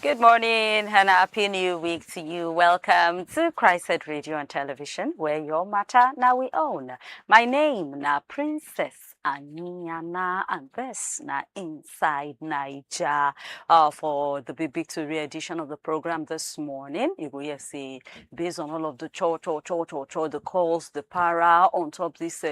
Good morning and a happy new week to you. Welcome to Christ Radio and Television, where your matter now we own. My name na Princess Aniana, and this na Inside Naija. For the big victory edition of the program this morning, you will see based on all of the the calls, the para on top this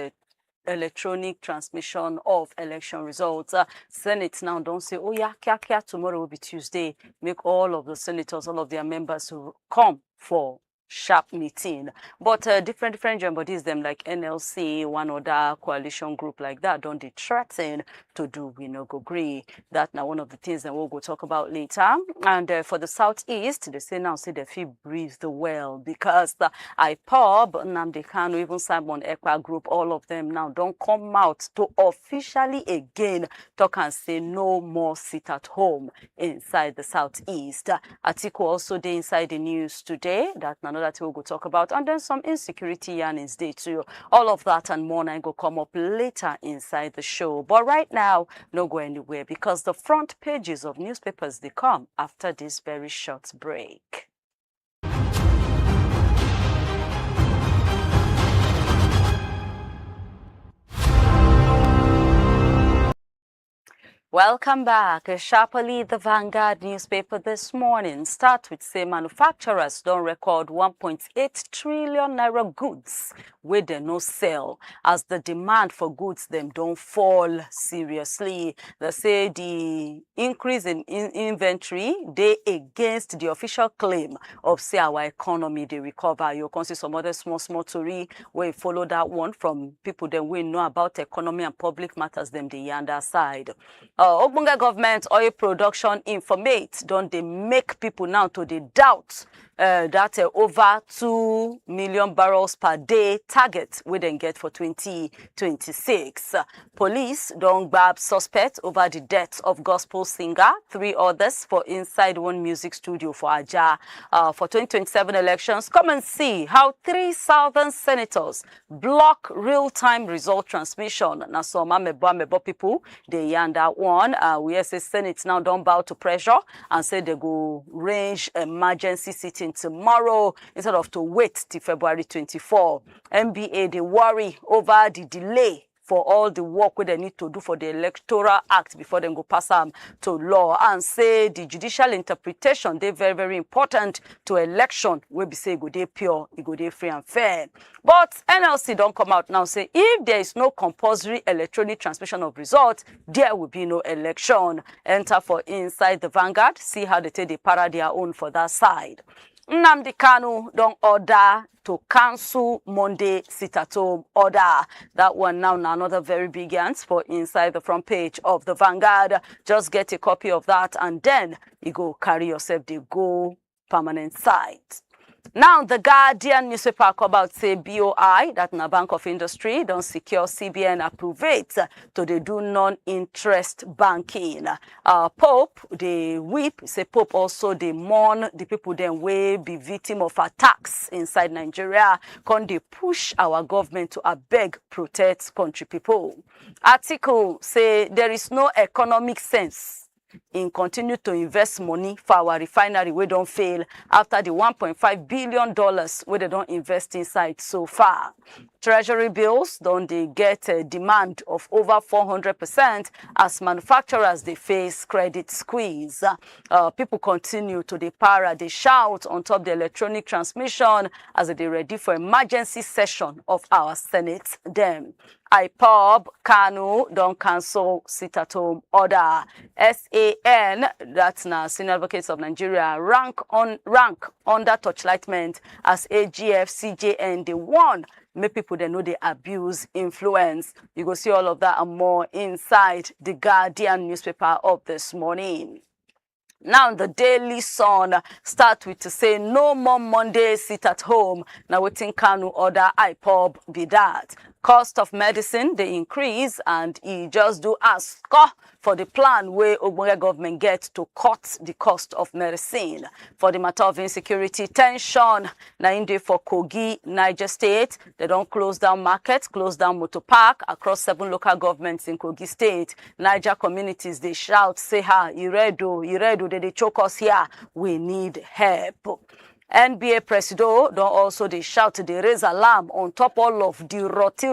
electronic transmission of election results. Senate now don't say, oh yeah, kia, tomorrow will be Tuesday. Make all of the senators, all of their members who come for sharp meeting. But different joint bodies, them like NLC, one other coalition group like that, don't they threaten to do, we no go agree. That now one of the things that we'll go talk about later. And for the Southeast, they say now, say they feel breathe well because the IPOB Nnamdi Kanu, even Simon Ekpa group, all of them now don't come out to officially again talk and say no more sit at home inside the Southeast. Atiku also they inside the news today. That another thing we'll go talk about. And then some insecurity and is day too. All of that and more now go come up later inside the show. But right now, no go anywhere because the front pages of newspapers, they come after this very short break. Welcome back. Sharply, the Vanguard newspaper this morning start with say manufacturers don't record 1.8 trillion naira goods where they no sell as the demand for goods them don't fall seriously. They say the increase in inventory they against the official claim of say our economy they recover. You can see some other small story where you follow that one from people that we know about economy and public matters them the yonder side. Ogbonge government oil production informate don't they make people now to the doubt that over 2 million barrels per day target we then get for 2026. Police don't grab suspect over the death of gospel singer, 3 others for inside one music studio for Aja. For 2027 elections, come and see how 3,000 senators block real-time result transmission. Now some amebo people they yarn that one. We say Senate now don't bow to pressure and say they go range emergency sitting tomorrow instead of to wait till February 24. NBA they worry over the delay for all the work where they need to do for the Electoral Act before they go pass them to law and say the judicial interpretation they very important to election where be say go dey pure, it go dey free and fair. But NLC don't come out now say if there is no compulsory electronic transmission of results, there will be no election. Enter for inside the Vanguard, see how they take the para their own for that side. Nnamdi Kanu don't order to cancel Monday sit-at-home order. That one now another very big answer for inside the front page of the Vanguard. Just get a copy of that and then you go carry yourself the go permanent site. Now, the Guardian newspaper come about say BOI, that na Bank of Industry, don't secure CBN approve it to they do non-interest banking. Pope, they whip, say Pope also they mourn the people then will be victim of attacks inside Nigeria. Can they push our government to beg protect country people? Atiku say there is no economic sense in continue to invest money for our refinery we don't fail after the $1.5 billion where they don't invest inside so far. Treasury bills don't they get a demand of over 400% as manufacturers they face credit squeeze. People continue to the para, they shout on top the electronic transmission as they ready for emergency session of our Senate them. IPOB Kanu don't cancel sit-at-home order. SAN, that's now Senior Advocates of Nigeria, rank under torchlightment as AGF, CJN, they won. Make people they know they abuse influence. You go see all of that and more inside the Guardian newspaper of this morning. Now the Daily Sun start with to say no more Monday sit at home. Now we think Kanu order IPOB be that. Cost of medicine, they increase, and he just do ask for the plan where Ogbonge government gets to cut the cost of medicine. For the matter of insecurity, tension, na in dey for Kogi, Niger State. They don't close down markets, close down motor park across 7 local governments in Kogi State. Niger communities, they shout, say, ha, Iredo, they choke us here. We need help. NBA Presido don't also they shout, they raise alarm on top all of the roti,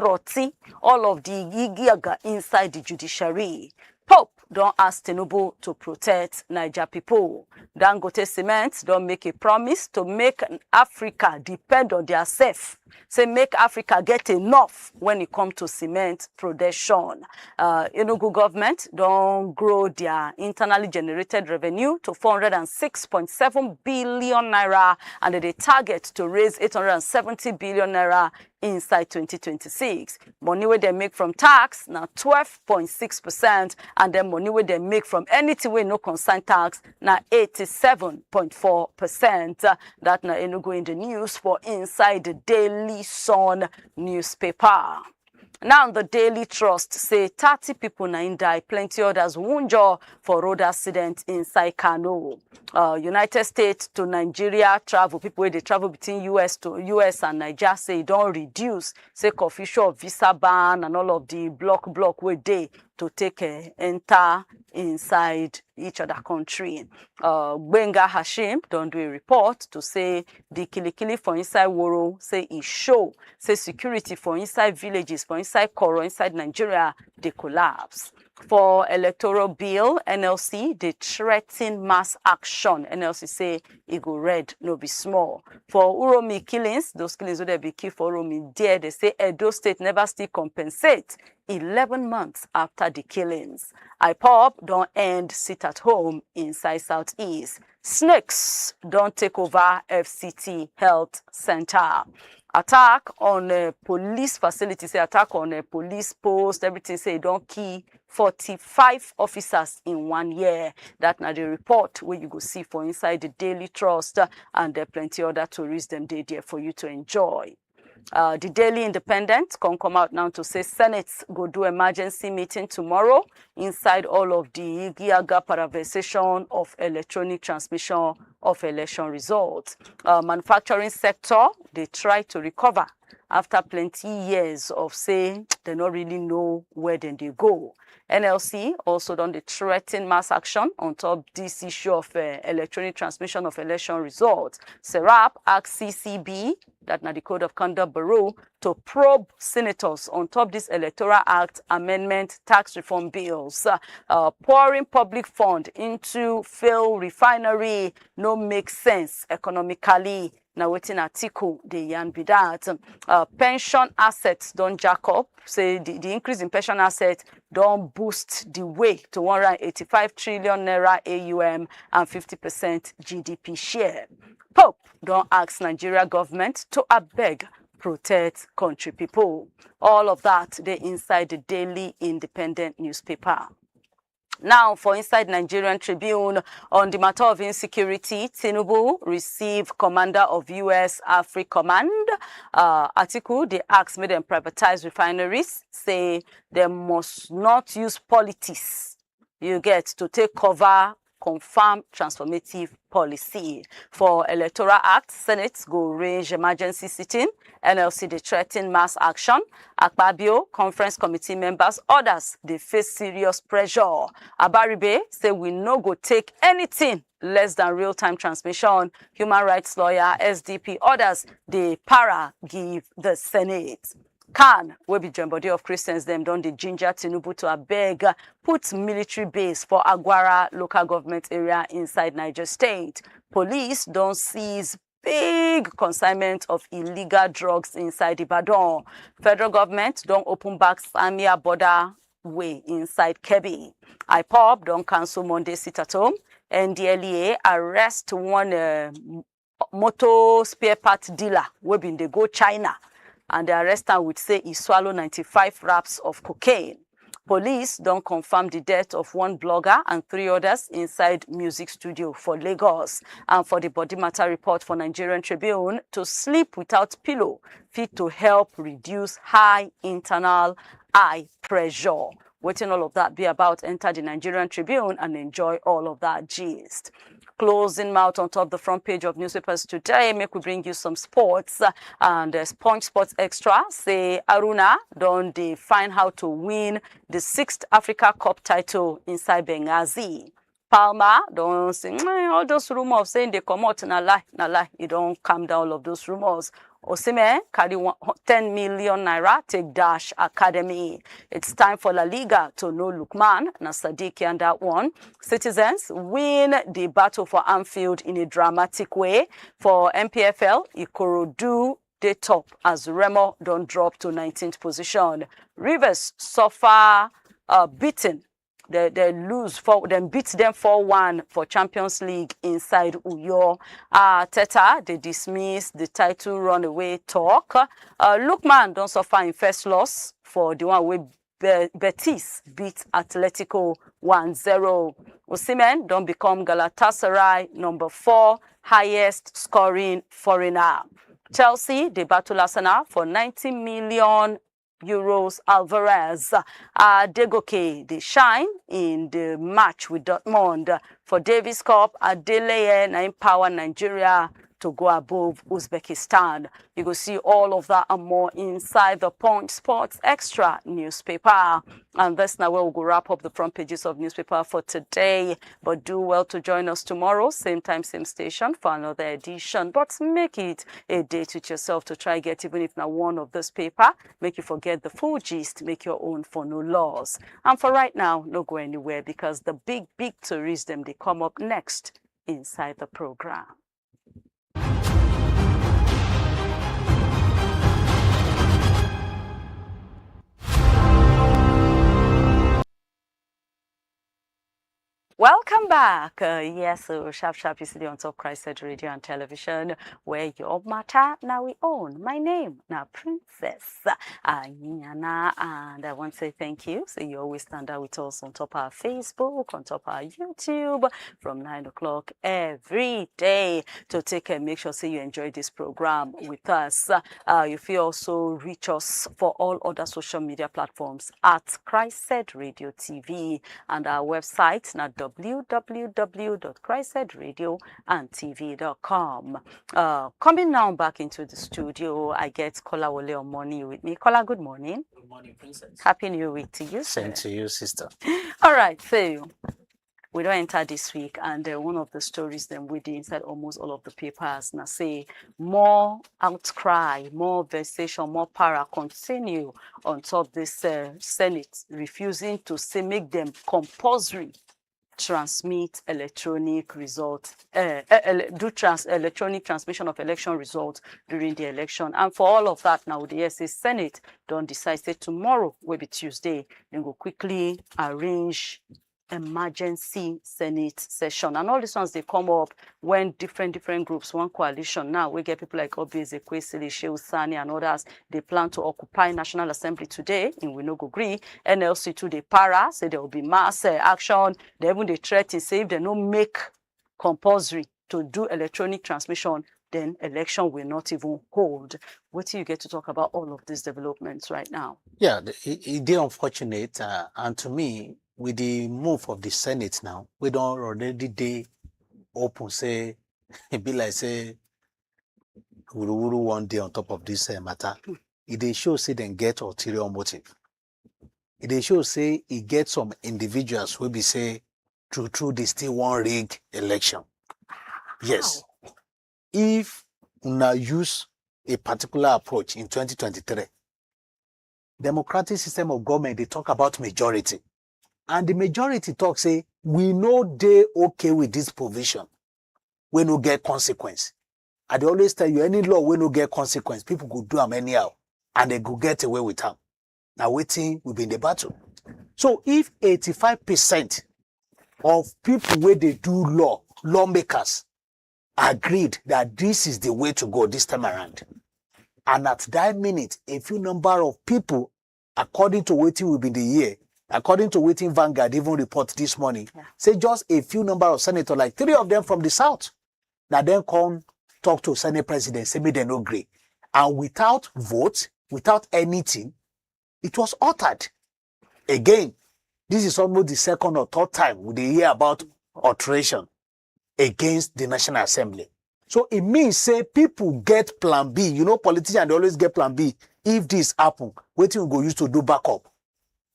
all of the gigaga inside the judiciary. Pope don't ask Tinubu to protect Niger people. Dangote Cement don't make a promise to make Africa depend on their self. Say make Africa get enough when it comes to cement production. Enugu government don't grow their internally generated revenue to 406.7 billion naira, and they target to raise 870 billion naira inside 2026. Money where they make from tax now 12.6%, and then money where they make from anything where no concern tax now 87.4%. That now Enugu in the news for inside the Daily Sun newspaper. Now the Daily Trust say 30 people now die, plenty others wunjure for road accident inside Kano. United States to Nigeria travel, people where they travel between US and Nigeria say don't reduce, say official visa ban and all of the block where they to take enter inside each other country. Gbenga Hashim don't do a report to say the kilikili for inside Woro, say it show, say security for inside villages, for inside Koro, inside Nigeria, they collapse. For electoral bill, NLC, they threaten mass action. NLC say it go red, no be small. For Uromi killings, those killings would be key for Uromi there. They say Edo State never still compensate 11 months after the killings. IPOB don't end sit at home inside Southeast. Snakes don't take over FCT Health Center. Attack on a police facility, say attack on a police post, everything say don't kill 45 officers in 1 year. That now the report where you go see for inside the Daily Trust, and there plenty other tourists them they there for you to enjoy. The Daily Independent can come out now to say Senate go do emergency meeting tomorrow inside all of the Giaga privatization of electronic transmission of election results. Manufacturing sector, they try to recover after plenty years of saying they don't really know where then they go. NLC also done the threaten mass action on top this issue of electronic transmission of election results. Serap asked CCB, that now the Code of Conduct Bureau, to probe senators on top this Electoral Act amendment tax reform bills. Pouring public fund into failed refinery no make sense economically. Now waiting Atiku, the yan be that. Pension assets don't jack up. Say the increase in pension assets don't boost the way to 185 trillion naira AUM and 50% GDP share. Pope don't ask Nigeria government to beg protect country people. All of that they inside the Daily Independent newspaper. Now, for inside Nigerian Tribune, on the matter of insecurity, Tinubu received commander of U.S. AFRICOM Commander. Atiku, they asked me them privatize refineries, say they must not use politics, you get, to take cover, confirm transformative policy. For Electoral Act, Senate go range emergency sitting. NLC, they threaten mass action. Akpabio, conference committee members, others, they face serious pressure. Abaribe say we no go take anything less than real-time transmission. Human rights lawyer, SDP, others, they para give the Senate. Can will be joint body of Christians them don the ginger Tinubu to beg put military base for Agwara local government area inside Niger State. Police don't seize big consignment of illegal drugs inside Ibadan. Federal government don't open back Samia border way inside Kebbi. IPOB don't cancel Monday sit at home. NDLEA arrest one motor spare part dealer wey been dey go China, and the arrestant would say he swallowed 95 wraps of cocaine. Police don't confirm the death of one blogger and 3 others inside music studio for Lagos. And for the body matter report for Nigerian Tribune, to sleep without pillow fit to help reduce high internal eye pressure. Waiting all of that be about, enter the Nigerian Tribune and enjoy all of that gist. Closing mouth on top the front page of newspapers today, make we bring you some sports. And Sponge Sports Extra say Aruna don't they find how to win the 6th Africa Cup title inside Benghazi. Palmer don't say all those rumors saying they come out na lie. You don't calm down all of those rumors. Osimhen carry 10 million naira take Dash Academy. It's time for La Liga to know Lukman na Sadiq and that one. Citizens win the battle for Anfield in a dramatic way. For MPFL, Ikorodu they top as Remo don't drop to 19th position. Rivers suffer beaten. They lose them beat them 4-1 for Champions League inside Uyo. Teta they dismiss the title runaway talk. Lukman don't suffer in first loss for the one with Betis beat Atletico 1-0. Osimhen don't become Galatasaray number 4 highest scoring foreigner. Chelsea they battle Arsenal for 90 million euros. Alvarez, Degoke, they shine in the match with Dortmund. For Davis Cup, Adeleye na empower Nigeria to go above Uzbekistan. You will see all of that and more inside the Punch Sports Extra newspaper. And that's now where we'll go wrap up the front pages of newspaper for today. But do well to join us tomorrow, same time, same station, for another edition. But make it a date with yourself to try get, even if not one of this paper, make you forget the full gist, make your own for no loss. And for right now, no go anywhere, because the big tourism, they come up next inside the program. Welcome back. Yes, so sharp, you see on top Christ Radio and Television, where your matter now we own. My name now Princess Anyana, and I want to say thank you. So you always stand out with us on top our Facebook, on top our YouTube, from 9 o'clock every day to take and make sure so you enjoy this program with us. You feel also reach us for all other social media platforms at Christ Radio TV, and our website now www.christradioandtv.com. Coming now back into the studio, I get Kola Wole Omoni with me. Kola, good morning. Good morning, Princess. Happy New Week to you. Same to you, sister. All right, so we don't enter this week, and one of the stories then we did inside almost all of the papers now say more outcry, more vexation, more para continue on top this Senate refusing to say make them compulsory transmit electronic results, electronic transmission of election results during the election. And for all of that now, the SA Senate don't decide, say tomorrow will be Tuesday, and go quickly arrange emergency Senate session. And all these ones, they come up when different groups, one coalition now, we get people like Obeze, Kwesili, Shehu Sani and others, they plan to occupy National Assembly today, and we no go agree. NLC too, they para, say there will be mass action. They even they threaten, say if they no make compulsory to do electronic transmission, then election will not even hold. What do you get to talk about all of these developments right now? Yeah, it's unfortunate, and to me, with the move of the Senate now, we don't already day open, say, it be like, say, Uru one day on top of this matter. It shows, say, then get ulterior motive. It shows, say, it get some individuals who be, say, true, they still want rig election. Yes. If una use a particular approach in 2023, democratic system of government, they talk about majority. And the majority talk, say, we know they okay with this provision. We no get consequence. I always tell you, any law we no get consequence, people could do them anyhow, and they could get away with them. Now waiting will be in the battle. So if 85% of people where they do lawmakers, agreed that this is the way to go this time around, and at that minute, a few number of people, according to what will be the year, according to Waiting Vanguard, even report this morning, say just a few number of senators, like 3 of them from the South, that then come talk to Senate President, say me they no agree. And without vote, without anything, it was uttered. Again, this is almost the second or third time we hear about alteration against the National Assembly. So it means, say, people get plan B. You know, politicians, they always get plan B. If this happen, what we go use to do backup?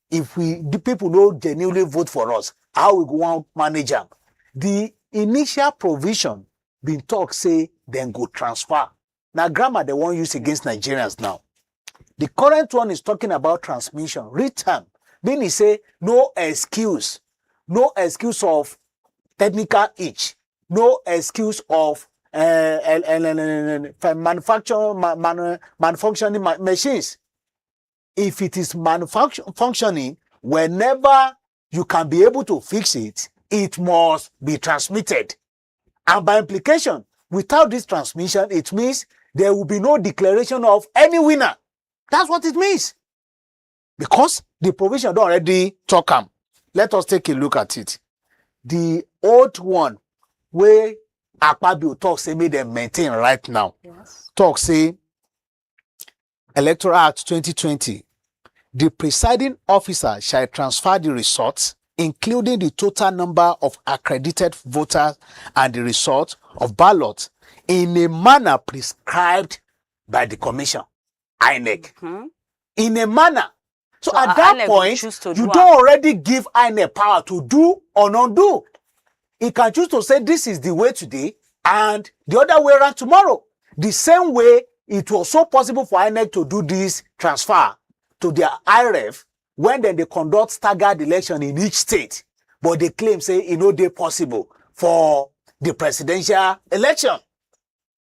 If the people don't genuinely vote for us, how we go on manage them? The initial provision been talk, say, then go transfer. Now, grammar they won't use against Nigerians now. The current one is talking about transmission, return. Meaning, say, no excuse of technical itch, no excuse of manufacturing machines. If it is functioning, whenever you can be able to fix it, it must be transmitted. And by implication, without this transmission, it means there will be no declaration of any winner. That's what it means. Because the provision don't already talk them. Let us take a look at it. The old one, where Akpabio talk say make them maintain right now. Yes. Talk say Electoral Act 2020. The presiding officer shall transfer the results, including the total number of accredited voters and the result of ballots, in a manner prescribed by the Commission, INEC. Mm-hmm. In a manner. So at that INEC point, you do don't already give INEC power to do or not do. It can choose to say this is the way today and the other way around tomorrow. The same way it was so possible for INEC to do this transfer to their IRF when then they conduct staggered election in each state. But they claim, say, it no dey possible for the presidential election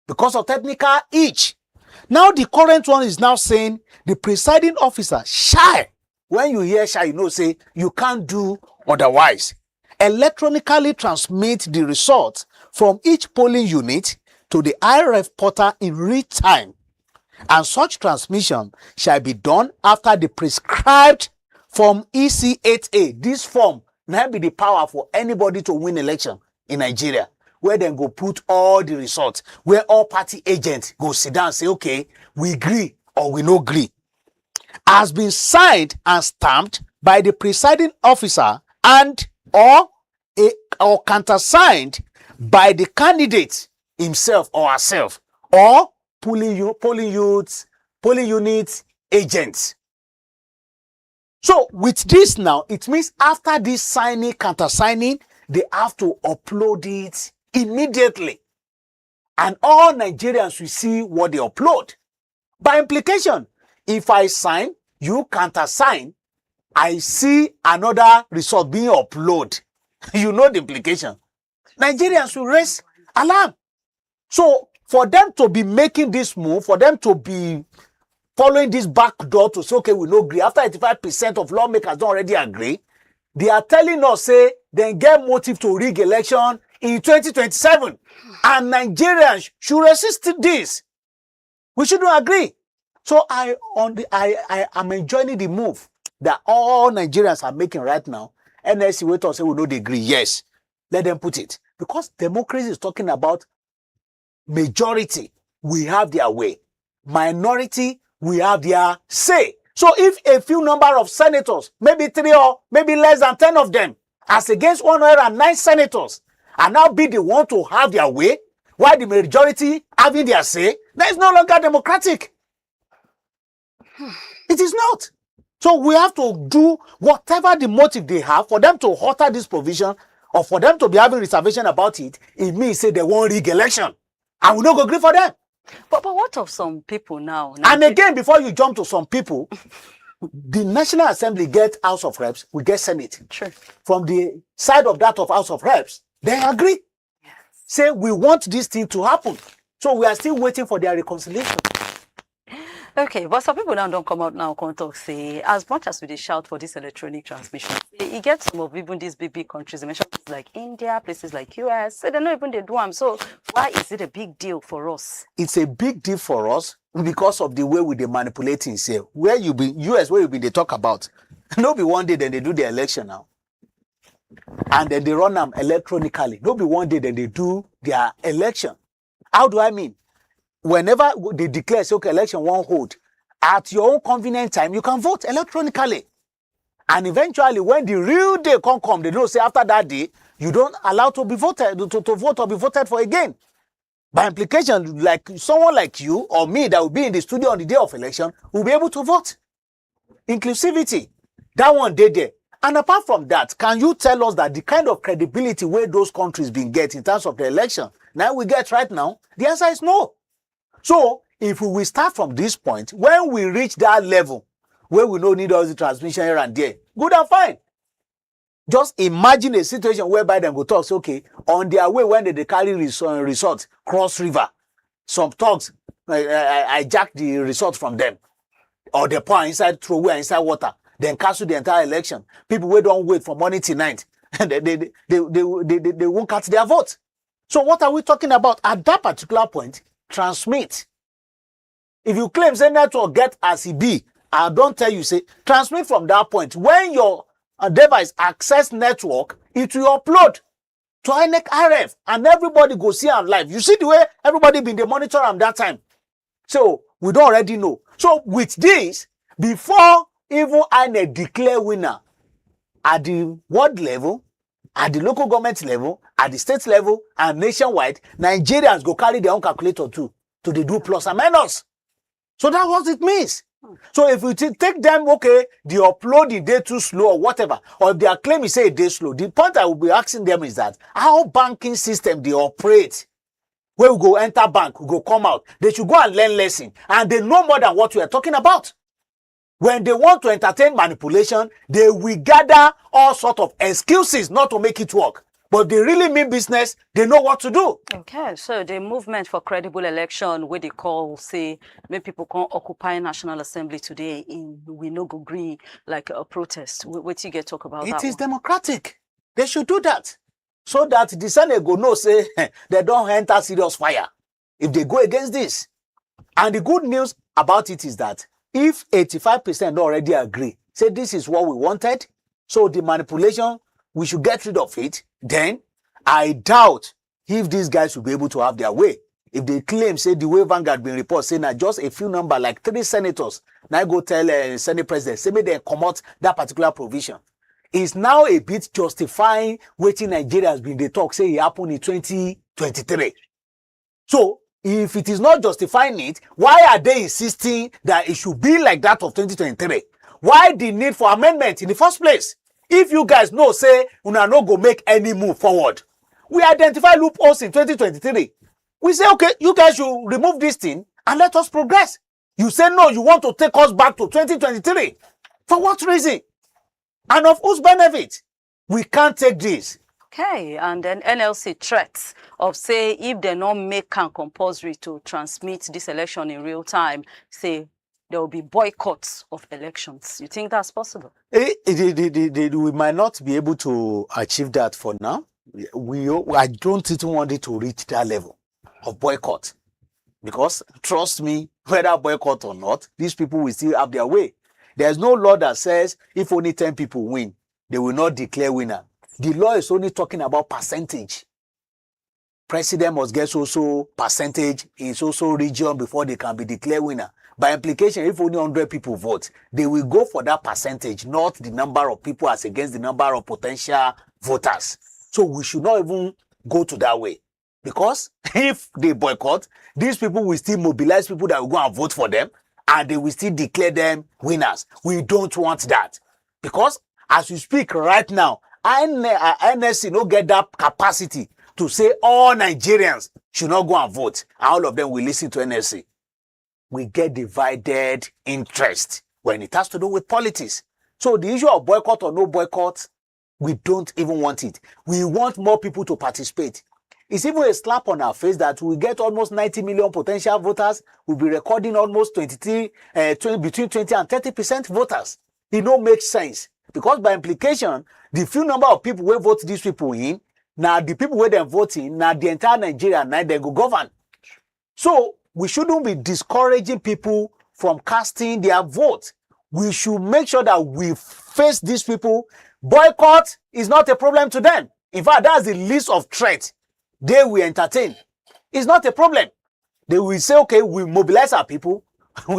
because of technical itch. Now the current one is now saying the presiding officer shall, when you hear shall, you know, say you can't do otherwise, electronically transmit the results from each polling unit to the IRF portal in real time. And such transmission shall be done after the prescribed Form EC8A. This form now be the power for anybody to win election in Nigeria, where then go put all the results, where all party agents go sit down and say, okay, we agree or we no agree, has been signed and stamped by the presiding officer and or countersigned by the candidate himself or herself, or polling unit agents. So with this now, it means after this signing, countersigning, they have to upload it immediately. And all Nigerians will see what they upload. By implication, if I sign, you countersign, I see another result being uploaded. You know the implication. Nigerians will raise alarm. So for them to be making this move, for them to be following this back door to say, okay, we no agree, after 85% of lawmakers don't already agree, they are telling us, say, they get motive to rig election in 2027. And Nigerians should resist this. We shouldn't agree. So I am enjoying the move that all Nigerians are making right now. NLC wait and say we don't agree. Yes, let them put it. Because democracy is talking about majority, we have their way. Minority, we have their say. So if a few number of senators, maybe 3 or maybe less than 10 of them, as against 109 senators, are now be the one to have their way, while the majority having their say, that is no longer democratic. It is not. So we have to do whatever the motive they have for them to alter this provision or for them to be having reservation about it. It means say they won't rig election. And we don't go agree for them. But what of some people now? And again, before you jump to some people, the National Assembly get House of Reps, we get Senate. Sure. From the side of that of House of Reps, they agree. Yes. Say we want this thing to happen. So we are still waiting for their reconciliation. Okay, but some people now don't come out now and talk, say, as much as we dey shout for this electronic transmission, it gets some of even these big countries, they mention places like India, places like US, so they don't even they do them. So why is it a big deal for us? It's a big deal for us because of the way we dey manipulate things here. Where you be, US, where you be, they talk about No be one day then they do the election now. And then they run them electronically. No be one day then they do their election. How do I mean? Whenever they declare, say, okay, election won't hold, at your own convenient time, you can vote electronically. And eventually, when the real day come, they don't say after that day, you don't allow to be voted, to vote or be voted for again. By implication, like someone like you or me that will be in the studio on the day of election will be able to vote. Inclusivity, that one day there. And apart from that, can you tell us that the kind of credibility where those countries been get in terms of the election, now we get right now? The answer is no. So, if we will start from this point, when we reach that level, where we don't need all the transmission here and there, good and fine. Just imagine a situation whereby them go talk, say, okay, on their way when they carry resort, cross river, some thugs hijack the resort from them, or they pour inside, throw away inside water, then cancel the entire election. People who don't wait from morning till night, and they won't cast their vote. So what are we talking about at that particular point? Transmit. If you claim say network get as it be, I don't tell you, say transmit from that point. When your device access network, it will upload to INEC RF, and everybody go see am live. You see the way everybody been dey monitor am that time. So we don't already know. So with this, before even INEC declare winner at the world level, at the local government level, at the state level, and nationwide, Nigerians go carry their own calculator too to the do plus and minus. So that's what it means. So if we take them, okay, the uploading day too slow or whatever, or if their claim is say a day slow, the point I will be asking them is that how banking system they operate, where we go enter bank, we go come out, they should go and learn lesson, and they know more than what we are talking about. When they want to entertain manipulation, they will gather all sorts of excuses not to make it work. But they really mean business, they know what to do. Okay, so the movement for credible election, where they call, say, when people can occupy National Assembly today, we no go agree, like a protest. What you get talk about that? It is democratic. They should do that. So that the Senate go know, say, they don't enter serious fire if they go against this. And the good news about it is that if 85% already agree, say this is what we wanted, so the manipulation, we should get rid of it, then I doubt if these guys will be able to have their way. If they claim, say, the way Vanguard been report, saying that just a few number, like 3 senators, now go tell Senate President, say, maybe they come out that particular provision. It's now a bit justifying waiting Nigeria has been the talk, say it happened in 2023. So, if it is not justifying it, why are they insisting that it should be like that of 2023? Why the need for amendment in the first place? If you guys know, say, una no go make any move forward. We identify loopholes in 2023. We say, okay, you guys should remove this thing and let us progress. You say, no, you want to take us back to 2023. For what reason? And of whose benefit? We can't take this. Okay, and then NLC threats of, say, if they not make can compulsory to transmit this election in real time, say, there will be boycotts of elections. You think that's possible? We might not be able to achieve that for now. I don't even want it to reach that level of boycott. Because, trust me, whether boycott or not, these people will still have their way. There's no law that says if only 10 people win, they will not declare winner. The law is only talking about percentage. President must get so percentage in so region before they can be declared winner. By implication, if only 100 people vote, they will go for that percentage, not the number of people as against the number of potential voters. So we should not even go to that way. Because if they boycott, these people will still mobilize people that will go and vote for them, and they will still declare them winners. We don't want that. Because as we speak right now, NLC no get that capacity to say all Nigerians should not go and vote, and all of them will listen to NLC. We get divided interest when it has to do with politics. So the issue of boycott or no boycott, we don't even want it. We want more people to participate. It's even a slap on our face that we get almost 90 million potential voters. We'll be recording almost between 20 and 30% voters. It don't make sense. Because by implication, the few number of people who vote these people in, now the people where they're voting, now the entire Nigeria, now they go govern. So we shouldn't be discouraging people from casting their vote. We should make sure that we face these people. Boycott is not a problem to them. In fact, that's the least of threat they will entertain. It's not a problem. They will say, okay, we mobilize our people,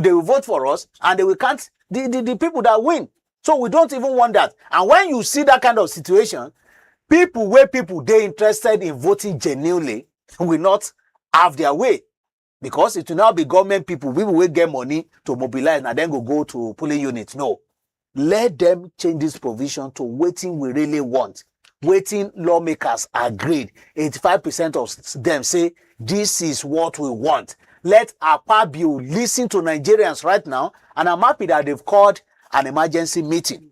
they will vote for us, and they will count the people that win. So we don't even want that. And when you see that kind of situation, people they interested in voting genuinely will not have their way. Because it will now be government people will get money to mobilize and then go to polling units. No. Let them change this provision to waiting we really want. Waiting lawmakers agreed. 85% of them say, this is what we want. Let APABU listen to Nigerians right now, and I'm happy that they've called an emergency meeting.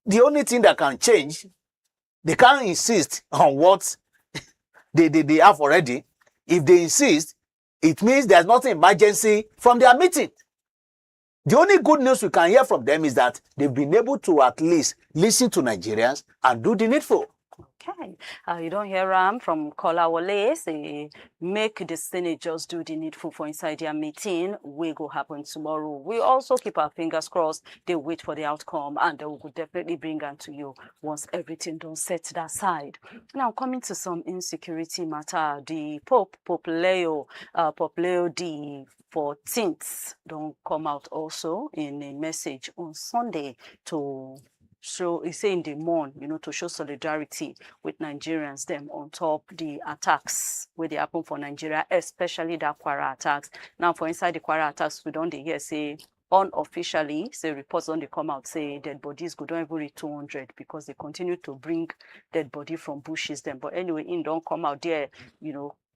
The only thing that can change, they can't insist on what they have already. If they insist, it means there's nothing emergency from their meeting. The only good news we can hear from them is that they've been able to at least listen to Nigerians and do the needful. Okay. You don't hear from Kola Wale say, make the Senate just do the needful for inside their meeting. We go happen tomorrow. We also keep our fingers crossed. They wait for the outcome, and they will definitely bring them to you once everything done set that side. Now, coming to some insecurity matter, the Pope Leo the 14th don't come out also in a message on Sunday to show, he say in the morn, to show solidarity with Nigerians, them on top the attacks where they happen for Nigeria, especially the Kwara attacks. Now, for inside the Kwara attacks, we don't hear say unofficially, say reports on they come out say dead bodies go don't even reach 200 because they continue to bring dead body from bushes them. But anyway, in don't come out there,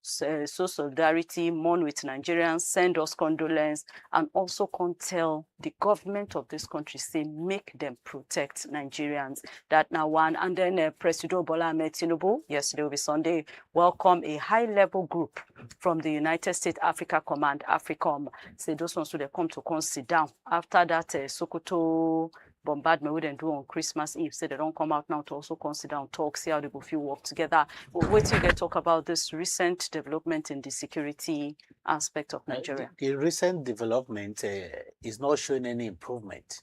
so solidarity, mourn with Nigerians, send us condolence, and also can tell the government of this country, say, make them protect Nigerians. That now one. And then President Bola Ahmed Tinubu, yesterday will be Sunday, welcome a high-level group from the United States Africa Command, AFRICOM. Say those ones who they come sit down. After that, Sokoto bombardment we do on Christmas Eve, so they don't come out now to also consider and talk, see how they go feel work together. But wait till they talk about this recent development in the security aspect of Nigeria. The recent development is not showing any improvement,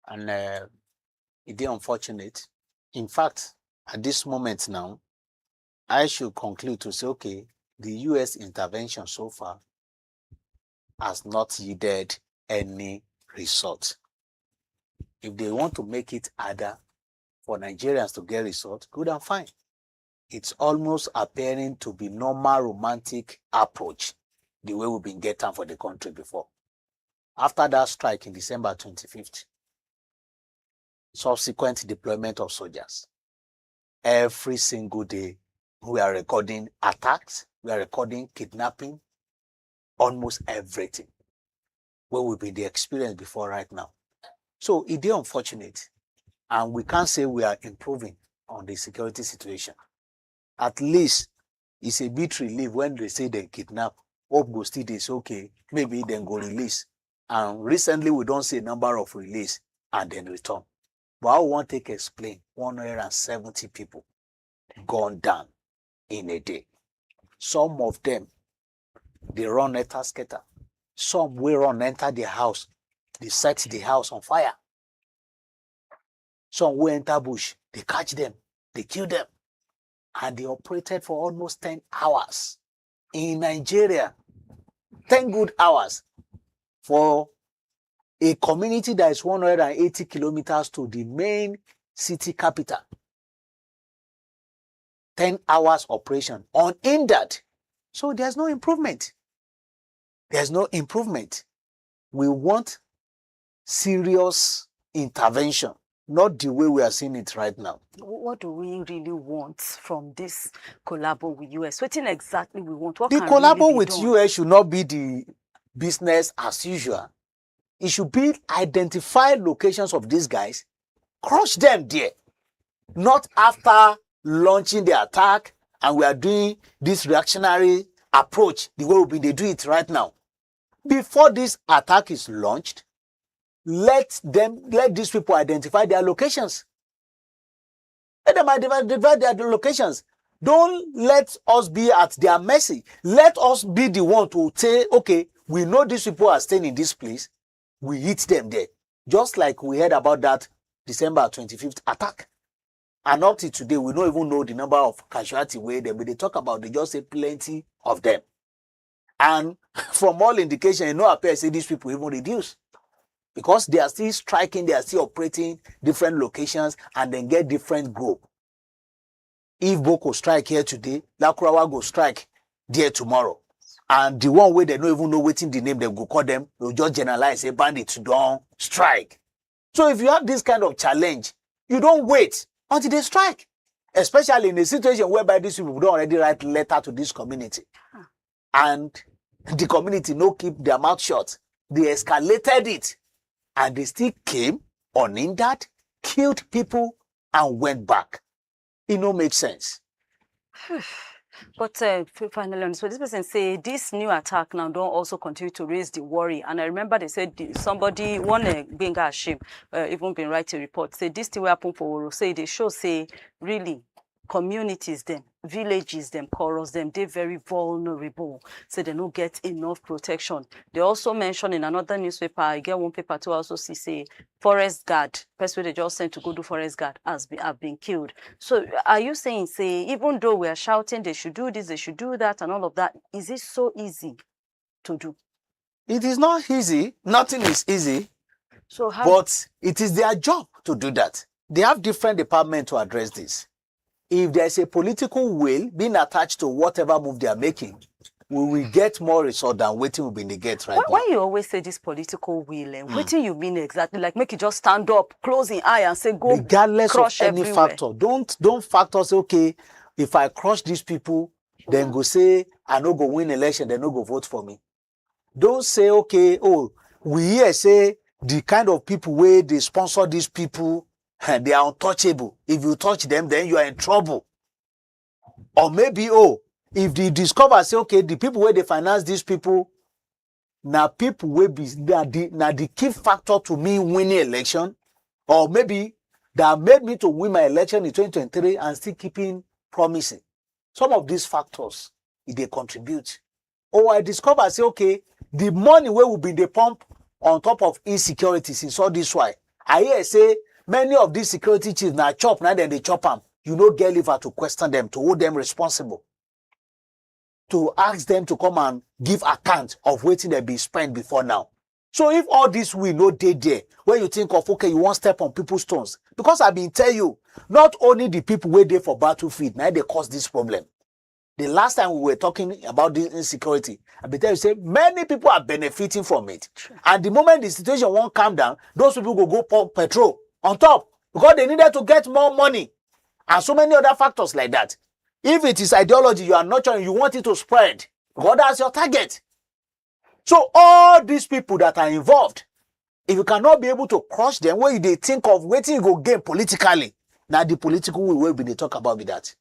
and it is unfortunate. In fact, at this moment now, I should conclude to say, okay, the U.S. intervention so far has not yielded any result. If they want to make it harder for Nigerians to get results, good and fine. It's almost appearing to be normal romantic approach, the way we've been getting for the country before. After that strike in December 25th, subsequent deployment of soldiers, every single day we are recording attacks, we are recording kidnapping, almost everything. What will be the experience before right now? So it is unfortunate, and we can't say we are improving on the security situation. At least it's a bit relief when they say they kidnap. Hope go still is okay, maybe then go release. And recently we don't see a number of release and then return. But I want to explain 170 people gone down in a day. Some of them, they run enter scatter. Some will run enter their house. They set the house on fire. Some will enter bush. They catch them. They kill them. And they operated for almost 10 hours in Nigeria. 10 good hours for a community that is 180 kilometers to the main city capital. 10 hours operation unhindered. So there's no improvement. There's no improvement. We want serious intervention, not the way we are seeing it right now. What do we really want from this collabo with US? What exactly we want? What the can collabo really be with done? US should not be the business as usual. It should be identify locations of these guys, crush them there. Not after launching the attack and we are doing this reactionary approach the way they do it right now. Before this attack is launched, let these people identify their locations. Let them identify their locations. Don't let us be at their mercy. Let us be the one to say, okay, we know these people are staying in this place. We hit them there. Just like we heard about that December 25th attack. And up to today, we don't even know the number of casualties where they, but they talk about, they just say plenty of them. And from all indication, it no appears say these people even reduce. Because they are still striking, they are still operating different locations and then get different group. If Boko strike here today, Lakurawa go strike there tomorrow. And the one where they don't even know waiting the name, they go call them, they'll just generalize, say bandits don't strike. So if you have this kind of challenge, you don't wait until they strike. Especially in a situation whereby these people don't already write letter to this community. And the community no keep their mouth shut. They escalated it. And they still came unhindered, killed people, and went back. It no make sense. But finally, so this person say this new attack now don't also continue to raise the worry. And I remember they said somebody, one Benga Hashim, even been writing a report, say this thing will happen for Oro. Say they show, say really communities them, villages them, chorus them, they're very vulnerable. So they don't get enough protection. They also mention in another newspaper, I get one paper to also see, say, forest guard, person they just sent to go do forest guard have been killed. So are you saying, say, even though we are shouting they should do this, they should do that and all of that, is it so easy to do? It is not easy. Nothing is easy. So but it is their job to do that. They have different departments to address this. If there's a political will being attached to whatever move they are making, we will get more result than waiting will be in the gate right now. Why you always say this political will, and what do you mean exactly? Like make it just stand up, close the eye and say go regardless crush of any everywhere. factor. Don't factor say, okay, if I crush these people, then go say I no go win election, they no go vote for me. Don't say, okay, oh, we here say the kind of people where they sponsor these people and they are untouchable. If you touch them, then you are in trouble. Or maybe, oh, if they discover, say, okay, the people where they finance these people, now people will be the key factor to me winning election, or maybe that made me to win my election in 2023 and still keeping promising. Some of these factors, if they contribute. Or I discover, say, okay, the money where will be the pump on top of insecurity since all this why. I hear say many of these security chiefs now chop, now then they chop them. You know, get liver to question them, to hold them responsible, to ask them to come and give account of waiting they be spent before now. So if all this we know day there, when you think of, okay, you won't step on people's stones, because I've been tell you, not only the people wait there for battlefield, now they cause this problem. The last time we were talking about this insecurity, I've been telling you, say, many people are benefiting from it. Sure. And the moment the situation won't calm down, those people will go pour petrol on top because they needed to get more money. And so many other factors like that. If it is ideology, you are nurturing, you want it to spread, because that's your target. So all these people that are involved, if you cannot be able to crush them, when they think of waiting you go gain politically, now the political will be they talk about with that.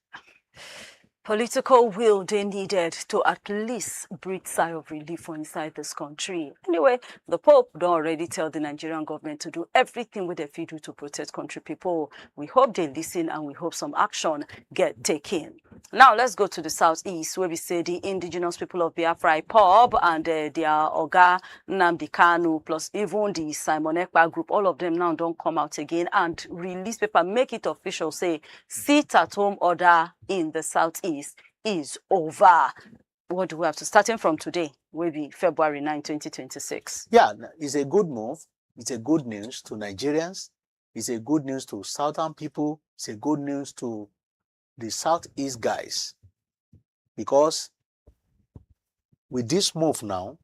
Political will they needed to at least breathe sigh of relief for inside this country. Anyway, the Pope don't already tell the Nigerian government to do everything with their feet do to protect country people. We hope they listen and we hope some action get taken. Now let's go to the southeast where we say the indigenous people of Biafra IPOB and their Oga Nnamdi Kanu plus even the Simon Ekpa group, all of them now don't come out again and release paper, make it official, say sit-at-home order in the southeast is over. What do we have to starting from today? Will be February 9, 2026. Yeah, it's a good move. It's a good news to Nigerians. It's a good news to southern people. It's a good news to the southeast guys. Because with this move now,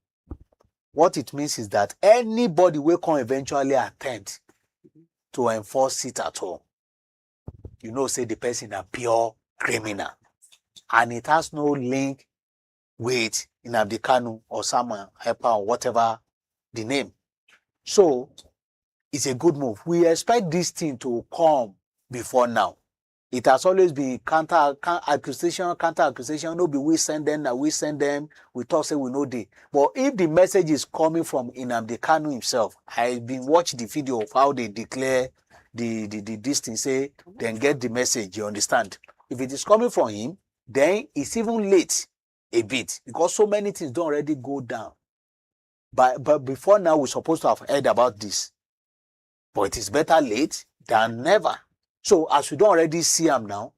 what it means is that anybody will come eventually attempt to enforce it at all. You know, say the person is pure criminal. And it has no link with Nnamdi Kanu or Samuel Ekpa or whatever the name. So it's a good move. We expect this thing to come before now. It has always been counter accusation. No be we send them, now we send them. We talk say we know they. But if the message is coming from Nnamdi Kanu himself, I've been watching the video of how they declare this thing, say then get the message. You understand? If it is coming from him, then it's even late a bit because so many things don't already go down. But before now, we're supposed to have heard about this. But it is better late than never. So as we don't already see them now,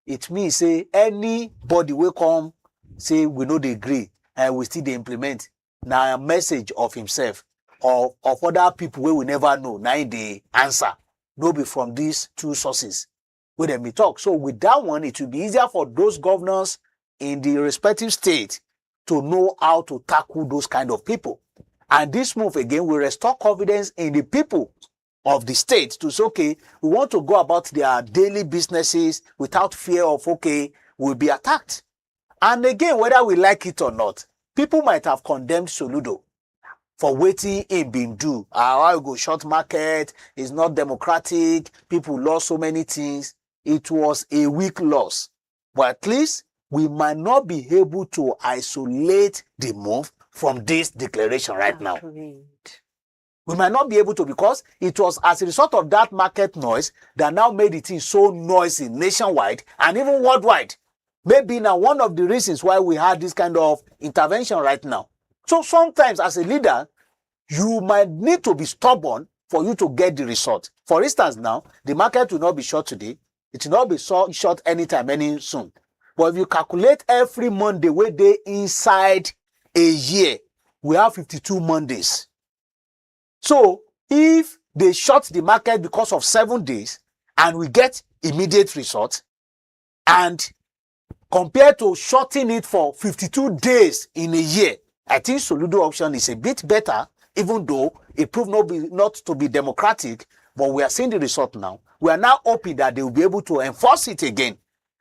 it means say anybody will come say we know they agree and we still they implement. Now a message of himself or of other people where we never know. Now the answer no be from these two sources where they may talk. So with that one, it will be easier for those governors in the respective state to know how to tackle those kind of people. And this move again will restore confidence in the people of the state to say, okay, we want to go about their daily businesses without fear of, okay, we'll be attacked. And again, whether we like it or not, people might have condemned Soludo for waiting in been do. How go short market, it's not democratic, people lost so many things. It was a weak loss. But at least we might not be able to isolate the move from this declaration right now. We might not be able to, because it was as a result of that market noise that now made it so noisy nationwide and even worldwide. Maybe now one of the reasons why we had this kind of intervention right now. So sometimes as a leader, you might need to be stubborn for you to get the result. For instance now, the market will not be short today. It will not be short anytime, any soon. But if you calculate every Monday where they inside a year, we have 52 Mondays. So if they short the market because of 7 days and we get immediate result, and compared to shorting it for 52 days in a year, I think Soludo option is a bit better, even though it proved not to be democratic, but we are seeing the result now. We are now hoping that they will be able to enforce it again.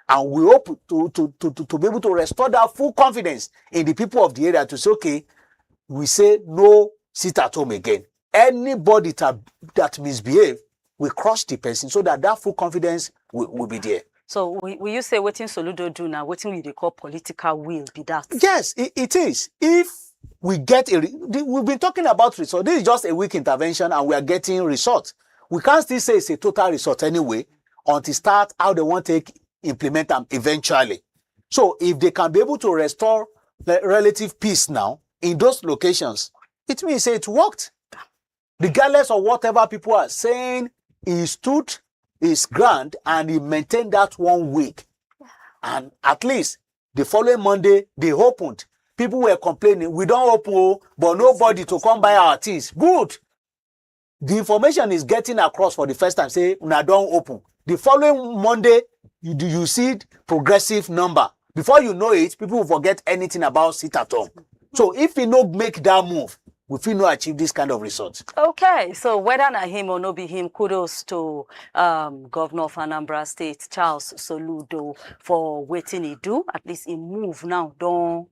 And we hope to be able to restore that full confidence in the people of the area to say, okay, we say no sit at home again. Anybody that misbehave, we crush the person so that full confidence will be there. So will you say what Soludo do now, what we call political will be that? Yes, it is. If we get we've been talking about result. This is just a weak intervention and we are getting results. We can't still say it's a total result anyway until start how they want to implement them eventually. So if they can be able to restore the relative peace now in those locations, it means say it worked. Regardless of whatever people are saying, he stood his ground and he maintained that 1 week. And at least the following Monday, they opened. People were complaining, we don't open, but nobody to come buy our things. Good. The information is getting across for the first time. Say, now don't open. The following Monday, you see progressive number. Before you know it, people will forget anything about sit at home. So if we no make that move, we feel no achieve this kind of results. Okay, so whether not him or no be him, kudos to Governor of Anambra State, Charles Soludo, for waiting he do. At least he move now, don't,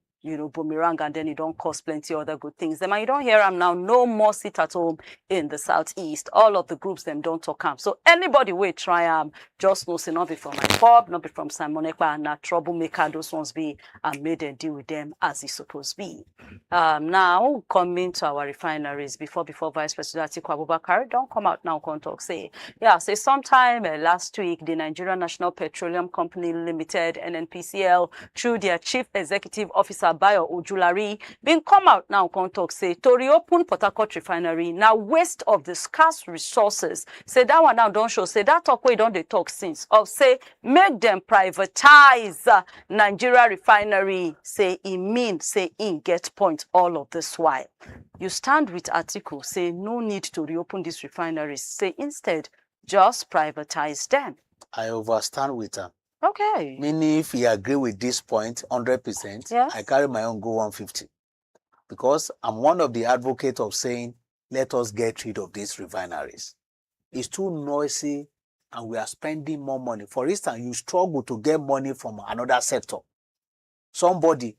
boomerang, and then he don't cause plenty other good things. Them, and you don't hear him now, no more sit at home in the southeast. All of the groups, them don't talk him. So anybody will try just know, say, not be from IPOB, not be from Simon Ekpa, and troublemaker, those ones be, and made them deal with them as it's supposed to be. Now, coming to our refineries, before Vice President Atiku Abubakar, don't come out now, come talk, say sometime last week, the Nigerian National Petroleum Company Limited, NNPCL, through their Chief Executive Officer, Bayo Ojulari, been come out now, come talk, say, to reopen Port Harcourt refinery, now waste of the scarce resources. Say that one now don't show, say that talk we don't they talk since, of say, make them privatize Nigeria refinery, say, say, in get point all of this while. You stand with Atiku, say, no need to reopen these refineries, say, instead, just privatize them. I overstand with her. Okay. Meaning, if you agree with this point 100%, yes. I carry my own go 150. Because I'm one of the advocates of saying, let us get rid of these refineries. It's too noisy and we are spending more money. For instance, you struggle to get money from another sector. Somebody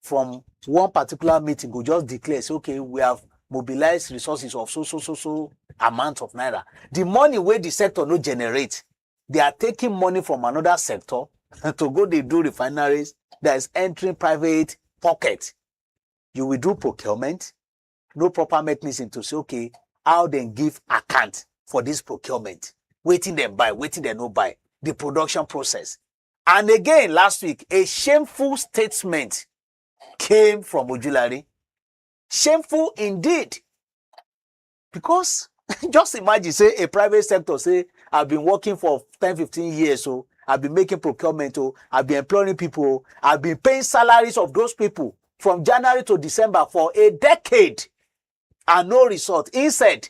from one particular meeting will just declare, say, okay, we have mobilized resources of so amount of naira. The money where the sector no generate, they are taking money from another sector to go they do refineries that is entering private pocket. You will do procurement, no proper mechanism to say, okay, how they give account for this procurement, waiting them buy, waiting they no buy, the production process. And again, last week, a shameful statement came from Ojulari. Shameful indeed. Because Just imagine, say, a private sector, say, I've been working for 10, 15 years, so I've been making procurement, so I've been employing people, I've been paying salaries of those people from January to December for a decade, and no result. Instead,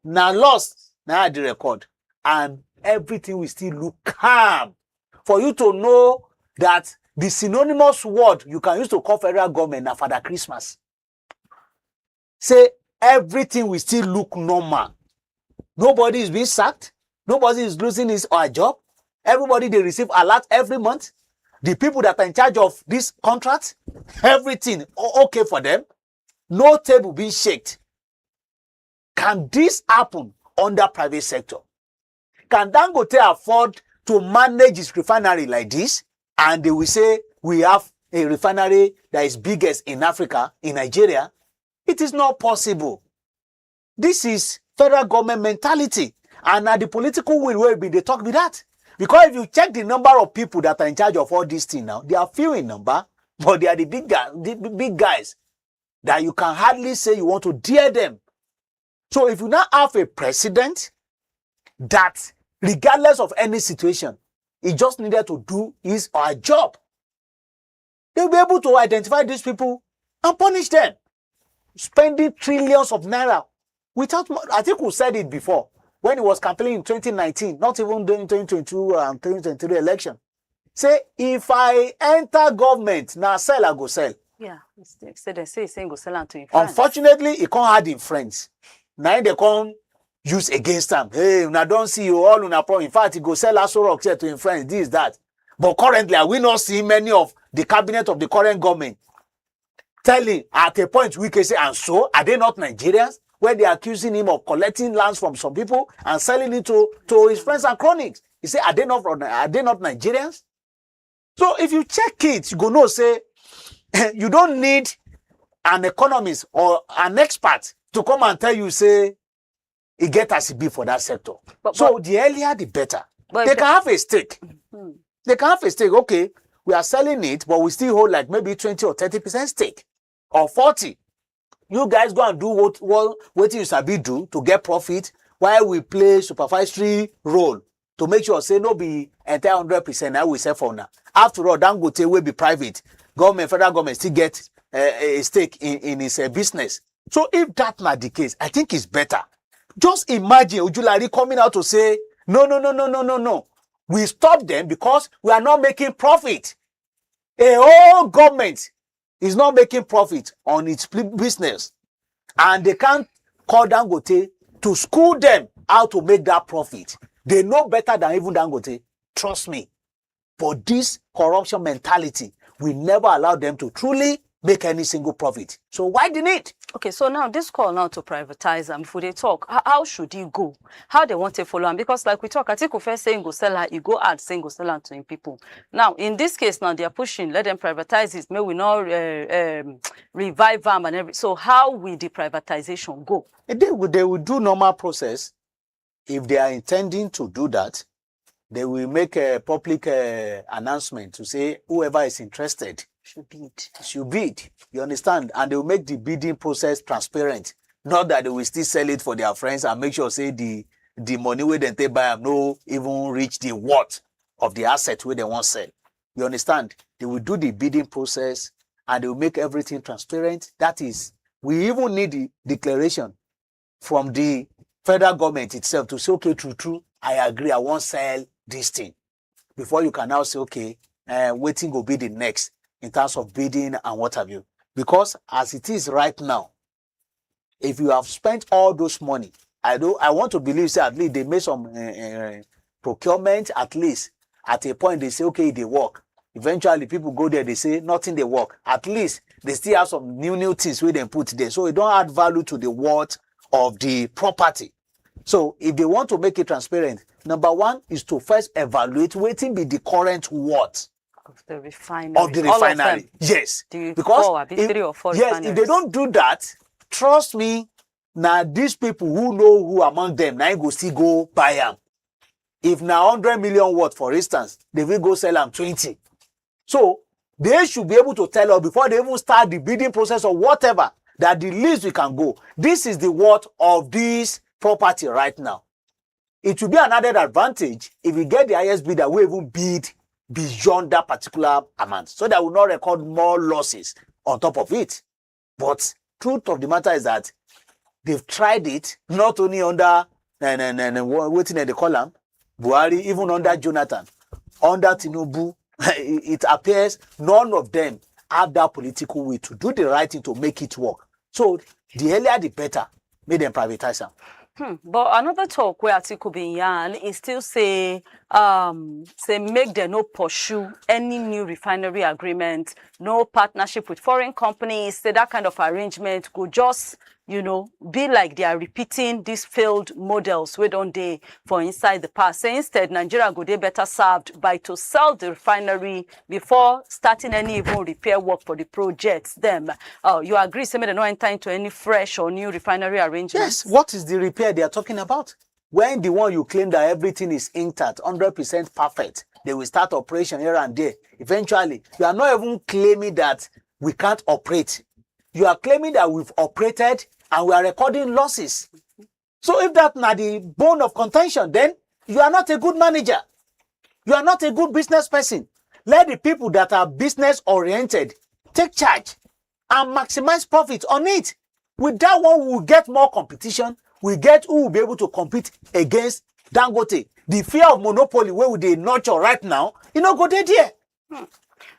now lost, now the record, and everything will still look calm. For you to know that the synonymous word you can use to call federal government na Father Christmas. Say everything will still look normal. Nobody is being sacked. Nobody is losing his or her job. Everybody, they receive alert every month. The people that are in charge of this contract, everything okay for them. No table being shaken. Can this happen under private sector? Can Dangote afford to manage his refinery like this? And they will say, we have a refinery that is biggest in Africa, in Nigeria. It is not possible. This is federal government mentality. And the political will be, they talk with that. Because if you check the number of people that are in charge of all these things now, they are few in number, but they are the big guys that you can hardly say you want to dare them. So if you now have a president that, regardless of any situation, he just needed to do his or her job, they'll be able to identify these people and punish them. Spending trillions of naira without, I think we said it before, when he was campaigning in 2019, not even during 2022 and 2023 election. Say, if I enter government, now sell, I go sell. Yeah, so they say go sell to in France. Unfortunately, he can't have in friends. Now they can't use against them. Hey, I don't see you all on a problem. In fact, he go sell Aso Rock to in friends, this, that. But currently, I will not see many of the cabinet of the current government telling at a point we can say, and so are they not Nigerians? Where they are accusing him of collecting lands from some people and selling it to his friends and cronies. He say, are they not Nigerians? So if you check it, you go know, say, you don't need an economist or an expert to come and tell you, say, it get as it be for that sector. But the earlier, the better. They can have a stake. Mm-hmm. They can have a stake. Okay, we are selling it, but we still hold like maybe 20 or 30% stake or 40. You guys go and do what you sabi do to get profit while we play supervisory role to make sure, say, no be entire 100% now we sell for now. After all, Dangote will be private. Government, federal government still get a stake in its business. So if that's not the case, I think it's better. Just imagine Ojulari coming out to say, no. We stop them because we are not making profit. A whole government is not making profit on its business. And they can't call Dangote to school them how to make that profit. They know better than even Dangote. Trust me. For this corruption mentality, we never allow them to truly make any single profit. So why the need? Okay, so now this call now to privatize them, before they talk, how should he go? How they want to follow him? Because like we talk, Atiku first saying go sell her, he go add saying go sell her to him people. Now, in this case now, they are pushing, let them privatize it, may we not revive them and everything. So how will the privatization go? They will do normal process. If they are intending to do that, they will make a public announcement to say whoever is interested should bid. You understand? And they will make the bidding process transparent. Not that they will still sell it for their friends and make sure, say, the money where they buy have no even reach the worth of the asset where they want to sell. You understand? They will do the bidding process and they will make everything transparent. That is, we even need the declaration from the federal government itself to say, okay, true, I agree, I won't sell this thing. Before you can now say, okay, waiting will be the next in terms of bidding and what have you. Because as it is right now, if you have spent all those money, I want to believe, say, at least they made some procurement, at least at a point they say, okay, they work. Eventually people go there, they say nothing, they work. At least they still have some new things where they put there. So it don't add value to the worth of the property. So if they want to make it transparent, number one is to first evaluate waiting be the current worth of the refinery. Yes. Because if they don't do that, trust me, now these people who know who among them, now go still go buy them. If now 100 million worth, for instance, they will go sell them 20. So they should be able to tell us before they even start the bidding process or whatever, that the least we can go, this is the worth of this property right now. It will be an added advantage if we get the highest bidder who even bid beyond that particular amount, so that we will not record more losses on top of it. But truth of the matter is that they've tried it, not only under waiting at the column, Buhari, even under Jonathan, under Tinubu. It appears none of them have that political will to do the right thing to make it work. So the earlier the better, make them privatize them. But another talk where Atiku bin yarn is still say make them no pursue any new refinery agreement, no partnership with foreign companies. Say that kind of arrangement could just, you know, be like they are repeating these failed models we don't they for inside the past. Say instead, Nigeria go they better served by to sell the refinery before starting any even repair work for the projects. Them, you agree? Say they not enter into any fresh or new refinery arrangements. Yes. What is the repair they are talking about? When the one you claim that everything is intact, 100% perfect, they will start operation here and there. Eventually, you are not even claiming that we can't operate. You are claiming that we've operated and we are recording losses. So if that's not the bone of contention, then you are not a good manager. You are not a good business person. Let the people that are business oriented take charge and maximize profit on it. With that one, we will get more competition. We get who will be able to compete against Dangote. The fear of monopoly where they nurture right now, you know, go there.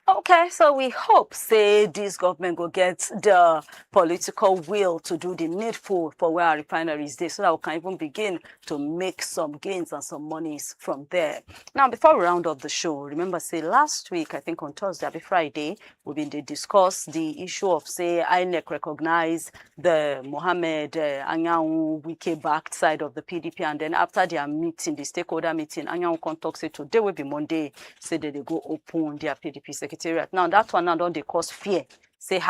Okay, so we hope, say, this government will get the political will to do the needful for where our refineries are, so that we can even begin to make some gains and some monies from there. Now, before we round up the show, remember, say, last week, I think on Thursday, or Friday, we've been discuss the issue of, say, INEC recognize the Mohammed Anyanwu Wike-backed side of the PDP, and then after their meeting, the stakeholder meeting, Anyanwu contact say today will be Monday, say that they go open their PDP secretariat. Now that one now don't they cause fear. Say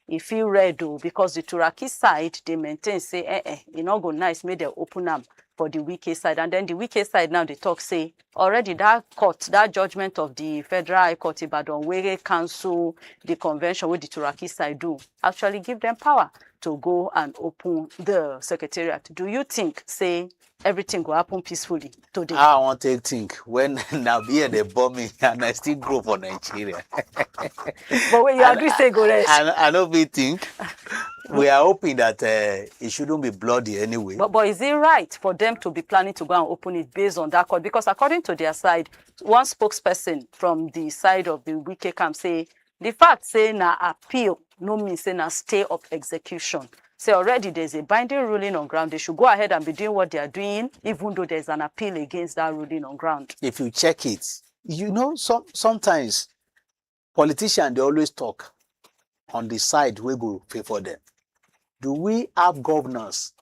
if you read because the Turaki side they maintain say you know go nice make they open them for the Wike side, and then the Wike side now they talk say already that court, that judgment of the Federal High Court Ibadan where cancel the convention with the Turaki side do actually give them power to go and open the secretariat. Do you think say everything will happen peacefully today? I want to think when now be they bomb me and I still grow for Nigeria. But when you agree, say go rest. I don't be think we are hoping that it shouldn't be bloody anyway. But is it right for them to be planning to go and open it based on that court? Because according to their side, one spokesperson from the side of the Wike camp say the fact say na appeal no means say na stay of execution. Say already there's a binding ruling on ground. They should go ahead and be doing what they are doing, even though there's an appeal against that ruling on ground. If you check it, you know, sometimes politicians, they always talk on the side we go favor them. Do we have governors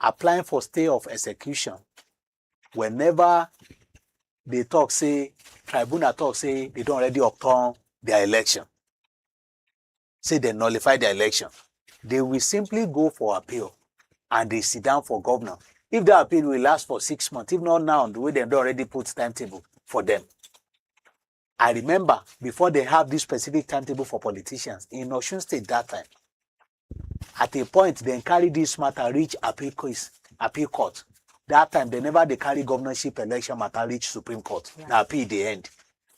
applying for stay of execution whenever they talk, say, tribunal talk, say, they don't already overturn their election? Say they nullify their election. They will simply go for appeal and they sit down for governor. If the appeal will last for 6 months, if not now, the way they already put timetable for them. I remember before they have this specific timetable for politicians in Osun State that time, at a point they carry this matter reach appeal court. That time they carry governorship election matter reach Supreme Court. Yeah. The appeal they end.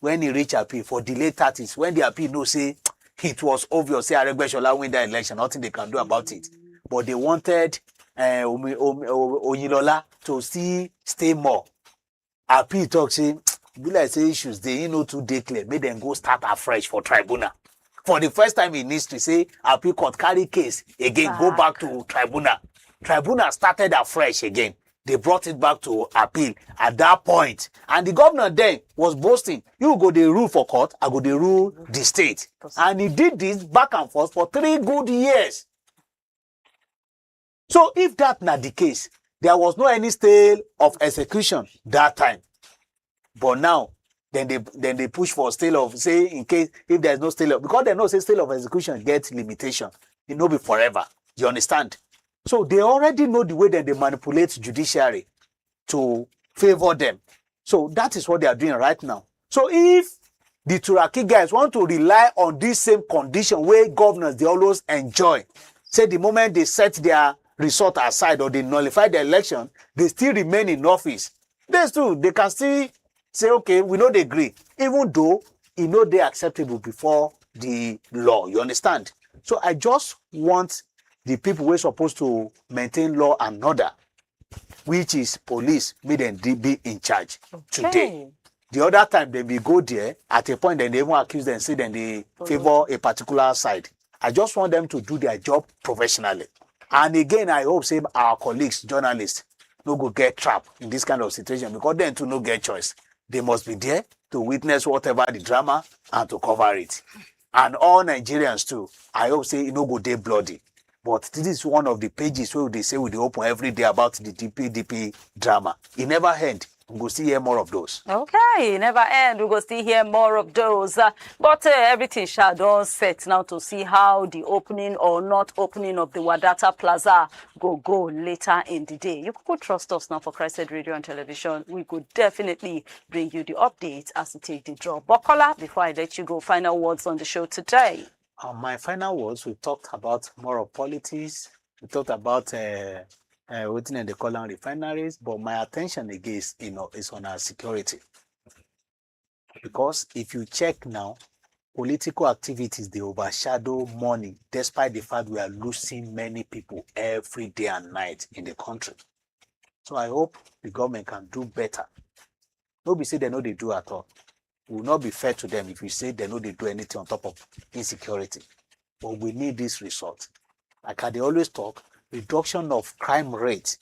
When he reach appeal for delayed 30s, when the appeal no say it was obvious, say Aregbesola win that election, nothing they can do about it. But they wanted Oyinlola to stay more. Appeal talk say, be like say issues, they know to declare, make them go start afresh for tribunal. For the first time in history, say appeal court carry case again, go back to tribunal. Tribunal started afresh again. They brought it back to appeal at that point. And the governor then was boasting, you go the rule for court, I go the rule the state. And he did this back and forth for 3 good years. So if that's not the case, there was no any stay of execution that time. But now, then they push for stay of, say, in case, if there's no stay of, because they know say stay of execution gets limitation. It no be forever. You understand? So they already know the way that they manipulate judiciary to favor them. So that is what they are doing right now. So if the Turaki guys want to rely on this same condition where governors, they always enjoy, say the moment they set their result aside or they nullify the election, they still remain in office. These two, they can still say, okay, we know they agree, even though it know they acceptable before the law. You understand? So I just want the people who are supposed to maintain law and order, which is police, make them be in charge today. The other time they will go there, at a point then they even accuse them, say then they favor a particular side. I just want them to do their job professionally. And again, I hope say our colleagues, journalists, no go get trapped in this kind of situation, because then too no get choice. They must be there to witness whatever the drama and to cover it. And all Nigerians too, I hope say no go dey bloody. But this is one of the pages where they say we open every day about the DP drama. It never end. We go still hear more of those. Okay, never end. We go still hear more of those. But everything shall don set now to see how the opening or not opening of the Wadata Plaza go later in the day. You could trust us now for Christed Radio and Television. We could definitely bring you the updates as it take the draw. Bokola, before I let you go, final words on the show today. My final words, we talked about more of politics. We talked about what they call them refineries, but my attention again is, is on our security. Because if you check now, political activities, they overshadow money, despite the fact we are losing many people every day and night in the country. So I hope the government can do better. Nobody say they know they do at all. It will not be fair to them if we say they know they do anything on top of insecurity. But we need this result. Like they always talk, reduction of crime rate,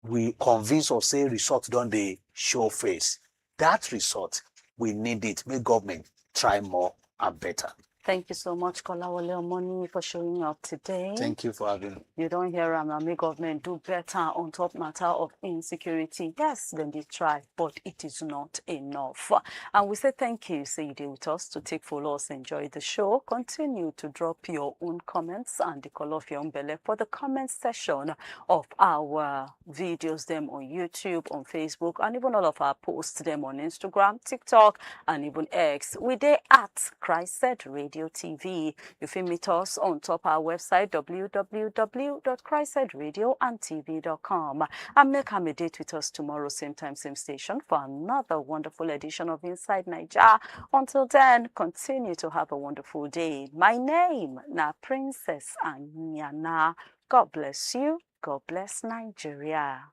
we convince or say result don't they show face. That result, we need it. Make government try more and better. Thank you so much, Kolawole Omoni, for showing up today. Thank you for having me. You don't hear make government do better on top matter of insecurity. Yes, then they try, but it is not enough. And we say thank you, say you did with us to take for us, enjoy the show. Continue to drop your own comments and the color of your own belly for the comment section of our videos, them on YouTube, on Facebook, and even all of our posts, them on Instagram, TikTok, and even X. We dey at Christed Radio TV. You can meet us on top our website www.christedradioandtv.com, and make a date with us tomorrow, same time, same station, for another wonderful edition of Inside Naija. Until then, continue to have a wonderful day. My name na Princess Anyana. God bless you. God bless Nigeria.